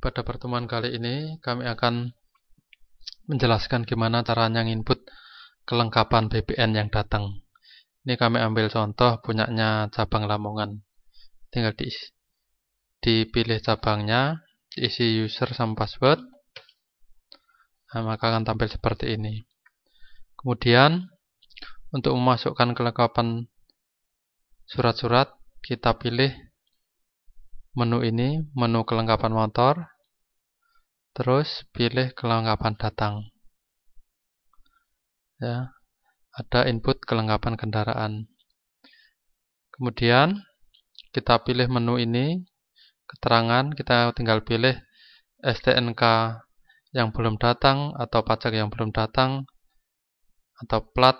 Pada pertemuan kali ini kami akan menjelaskan gimana caranya input kelengkapan BPN yang datang. Ini kami ambil contoh punyanya cabang Lamongan. Tinggal dipilih cabangnya, diisi user sama password. Nah, maka akan tampil seperti ini. Kemudian untuk memasukkan kelengkapan surat-surat, kita pilih menu ini, menu kelengkapan motor, terus pilih kelengkapan datang. Ya, ada input kelengkapan kendaraan. Kemudian kita pilih menu ini, keterangan, kita tinggal pilih STNK yang belum datang atau pajak yang belum datang atau plat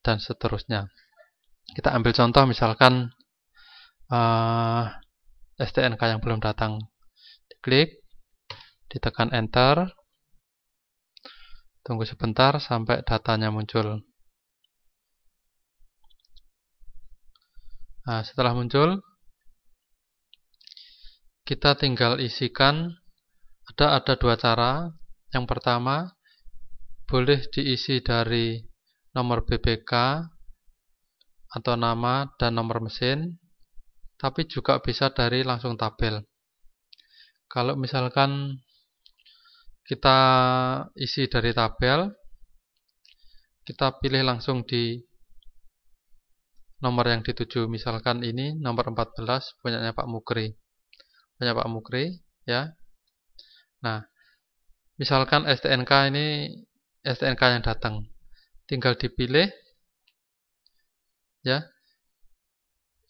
dan seterusnya. Kita ambil contoh misalkan STNK yang belum datang. Diklik, ditekan enter, tunggu sebentar sampai datanya muncul. Nah, setelah muncul, kita tinggal isikan. Ada dua cara. Yang pertama, boleh diisi dari nomor BPK atau nama dan nomor mesin, tapi juga bisa dari langsung tabel. Kalau misalkan kita isi dari tabel, kita pilih langsung di nomor yang dituju. Misalkan ini nomor 14 punyanya Pak Mukri. Punya Pak Mukri, ya. Nah, misalkan STNK ini STNK yang datang. Tinggal dipilih, ya.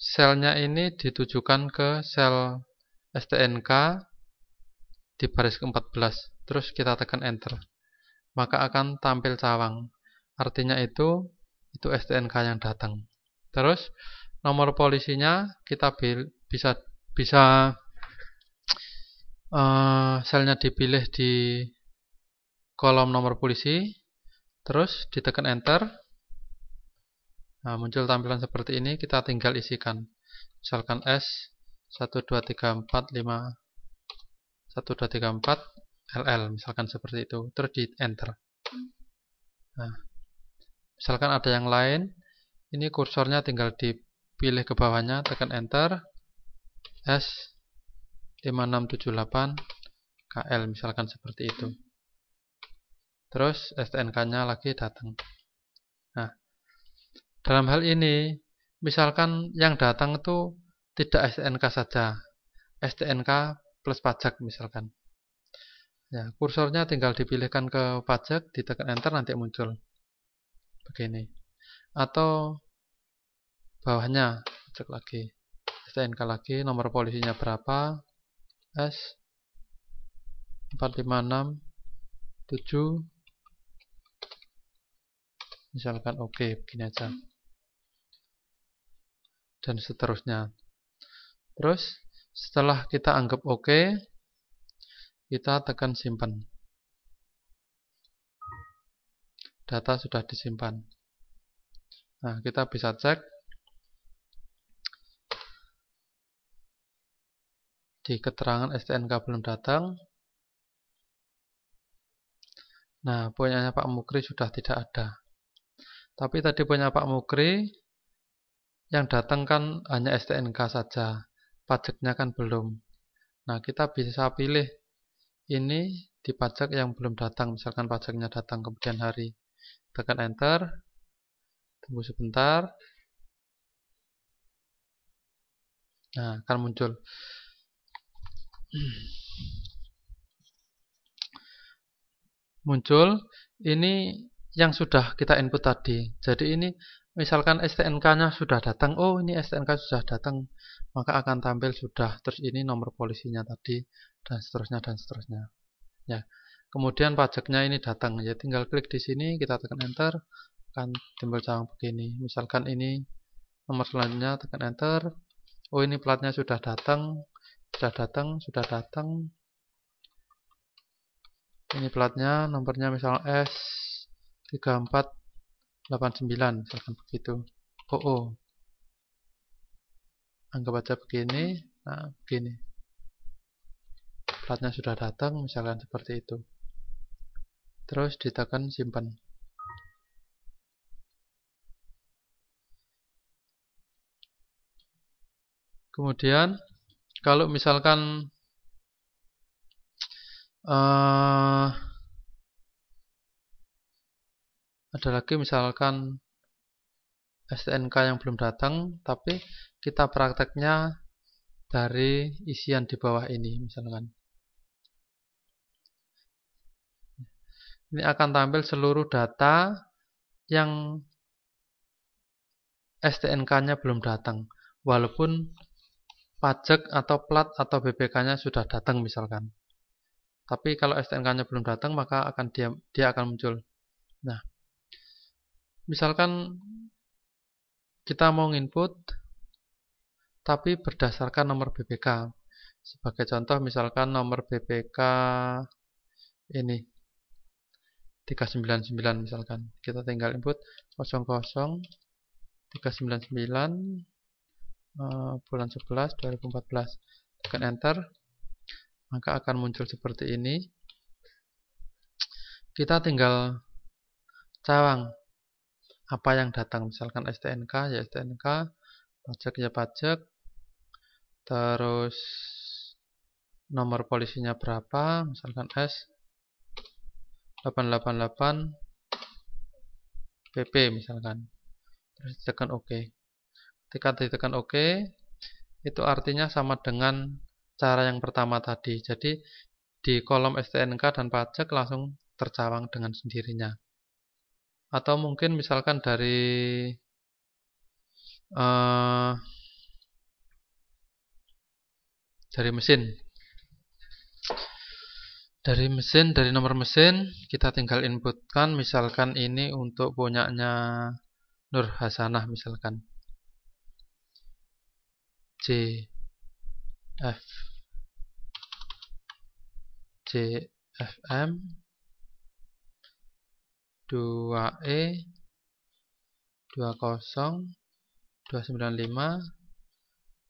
Selnya ini ditujukan ke sel STNK di baris ke-14. Terus kita tekan enter. Maka akan tampil cawang. Artinya itu STNK yang datang. Terus nomor polisinya kita bisa selnya dipilih di kolom nomor polisi, terus ditekan enter. Nah, muncul tampilan seperti ini, kita tinggal isikan. Misalkan S 12345 1234 LL, misalkan seperti itu, terus di enter. Nah, misalkan ada yang lain, ini kursornya tinggal dipilih ke bawahnya, tekan enter, S 5678 KL, misalkan seperti itu. Terus STNK-nya lagi datang. Nah, dalam hal ini, misalkan yang datang itu tidak STNK saja, STNK plus pajak misalkan. Ya, kursornya tinggal dipilihkan ke pajak, ditekan enter, nanti muncul begini. Atau bawahnya pajak lagi, STNK lagi, nomor polisinya berapa, S 4567, misalkan oke, begini aja, dan seterusnya. Terus setelah kita anggap oke, kita tekan simpan. Data sudah disimpan. Nah, kita bisa cek di keterangan STNK belum datang. Nah, punyanya Pak Mukri sudah tidak ada. Tapi tadi punya Pak Mukri yang datang kan hanya STNK saja, pajaknya kan belum. Nah, kita bisa pilih ini di pajak yang belum datang, misalkan pajaknya datang kemudian hari. Tekan enter, tunggu sebentar. Nah, akan muncul. Muncul ini yang sudah kita input tadi. Jadi ini misalkan STNK-nya sudah datang, oh ini STNK sudah datang, maka akan tampil sudah. Terus ini nomor polisinya tadi, dan seterusnya dan seterusnya. Ya. Kemudian pajaknya ini datang, ya tinggal klik di sini, kita tekan enter, akan timbul cawang begini. Misalkan ini nomor selanjutnya, tekan enter. Oh ini platnya sudah datang, sudah datang, sudah datang. Ini platnya, nomornya misalnya S3489, misalkan begitu. Oh. Anggap aja begini. Nah, begini. platnya sudah datang, misalkan seperti itu. Terus ditekan simpan. Kemudian kalau misalkan ada lagi misalkan STNK yang belum datang, tapi kita prakteknya dari isian di bawah ini misalkan. Ini akan tampil seluruh data yang STNK-nya belum datang, walaupun pajak atau plat atau BPK-nya sudah datang misalkan. Tapi kalau STNK-nya belum datang, maka dia akan muncul. Nah, misalkan kita mau input tapi berdasarkan nomor BPK. Sebagai contoh misalkan nomor BPK ini 399 misalkan. Kita tinggal input 00399 bulan 11 2014. Tekan enter, maka akan muncul seperti ini. Kita tinggal cawang apa yang datang, misalkan STNK ya STNK, pajak ya pajak, terus nomor polisinya berapa, misalkan S 888 PP misalkan. Terus ditekan OK. Ketika ditekan OK, itu artinya sama dengan cara yang pertama tadi. Jadi di kolom STNK dan pajak langsung tercawang dengan sendirinya. Atau mungkin misalkan dari mesin. Dari nomor mesin kita tinggal inputkan, misalkan ini untuk punyanya Nur Hasanah misalkan. JFM 2E 20 295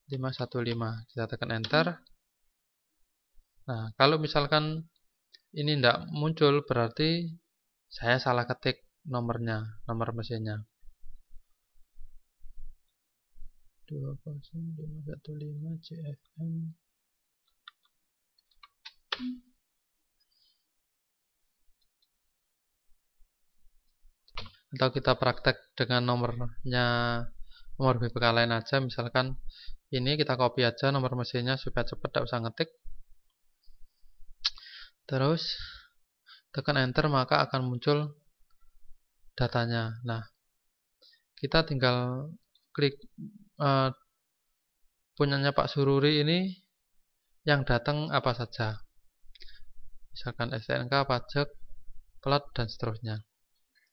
515. Kita tekan enter. Nah, kalau misalkan ini tidak muncul, berarti saya salah ketik nomornya, nomor mesinnya. 20515 JFM. Atau kita praktek dengan nomor BPK lain aja, misalkan ini kita copy aja nomor mesinnya supaya cepat, tidak usah ngetik. Terus tekan enter, maka akan muncul datanya. Nah, kita tinggal klik punyanya Pak Sururi ini yang datang apa saja, misalkan STNK, pajak, plat, dan seterusnya.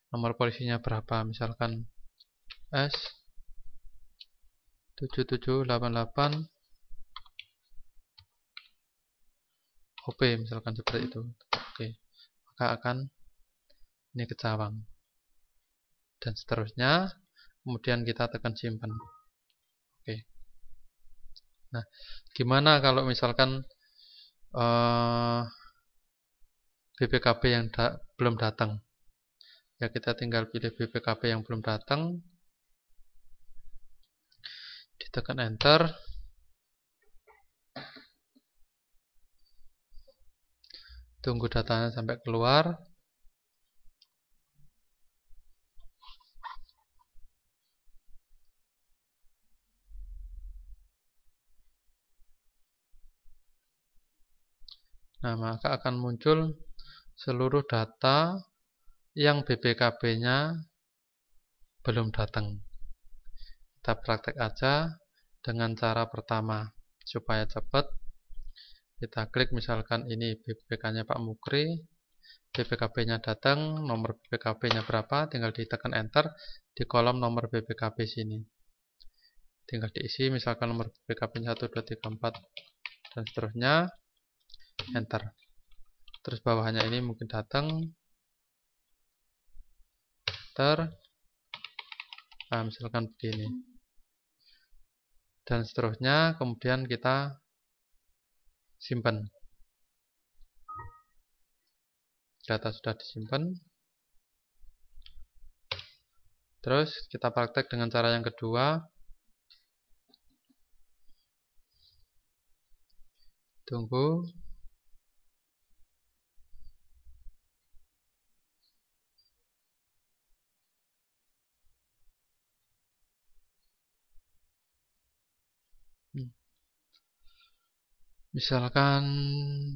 Nomor polisinya berapa, misalkan S 7788 OP misalkan seperti itu. Oke, maka akan ini kecawang dan seterusnya. Kemudian kita tekan simpan. Oke. Nah, gimana kalau misalkan BPKB yang belum datang? Ya, kita tinggal pilih BPKB yang belum datang, ditekan enter. Tunggu datanya sampai keluar. Nah, maka akan muncul seluruh data yang BPKB-nya belum datang. Kita praktek aja dengan cara pertama supaya cepat. Kita klik misalkan ini BPK-nya Pak Mukri, BPKB-nya datang, nomor BPKB-nya berapa, tinggal ditekan enter di kolom nomor BPKB sini. Tinggal diisi misalkan nomor BPKB-nya 1, 2, 3, 4 dan seterusnya, enter. Terus bawahnya ini mungkin datang, nah, misalkan begini dan seterusnya. Kemudian kita simpan. data sudah disimpan. Terus kita praktek dengan cara yang kedua. Tunggu. Misalkan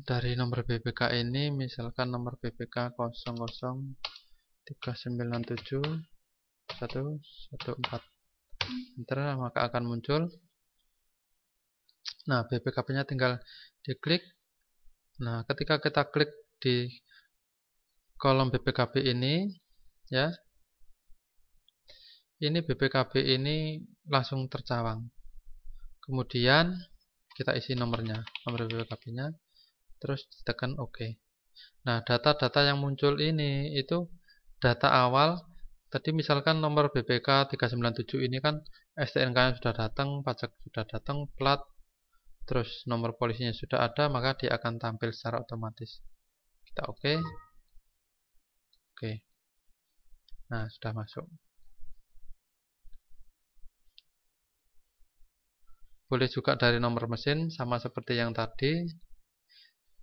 dari nomor BPK ini, misalkan nomor BPK 00397114114. Enter, maka akan muncul. Nah, BPKB-nya tinggal diklik. Nah, ketika kita klik di kolom BPKB ini, ya, ini BPKB ini langsung tercawang. Kemudian kita isi nomornya, nomor BPKB-nya, terus tekan OK. Nah, data-data yang muncul ini itu data awal. Tadi misalkan nomor BPK 397 ini kan STNK-nya sudah datang, pajak sudah datang, plat, terus nomor polisinya sudah ada, maka dia akan tampil secara otomatis. Kita OK. Oke. Nah, sudah masuk. Boleh juga dari nomor mesin, sama seperti yang tadi.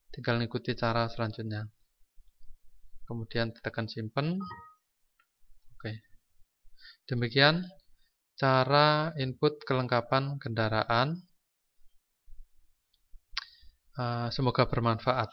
Tinggal mengikuti cara selanjutnya. Kemudian tekan simpan. Oke. Demikian cara input kelengkapan kendaraan. Semoga bermanfaat.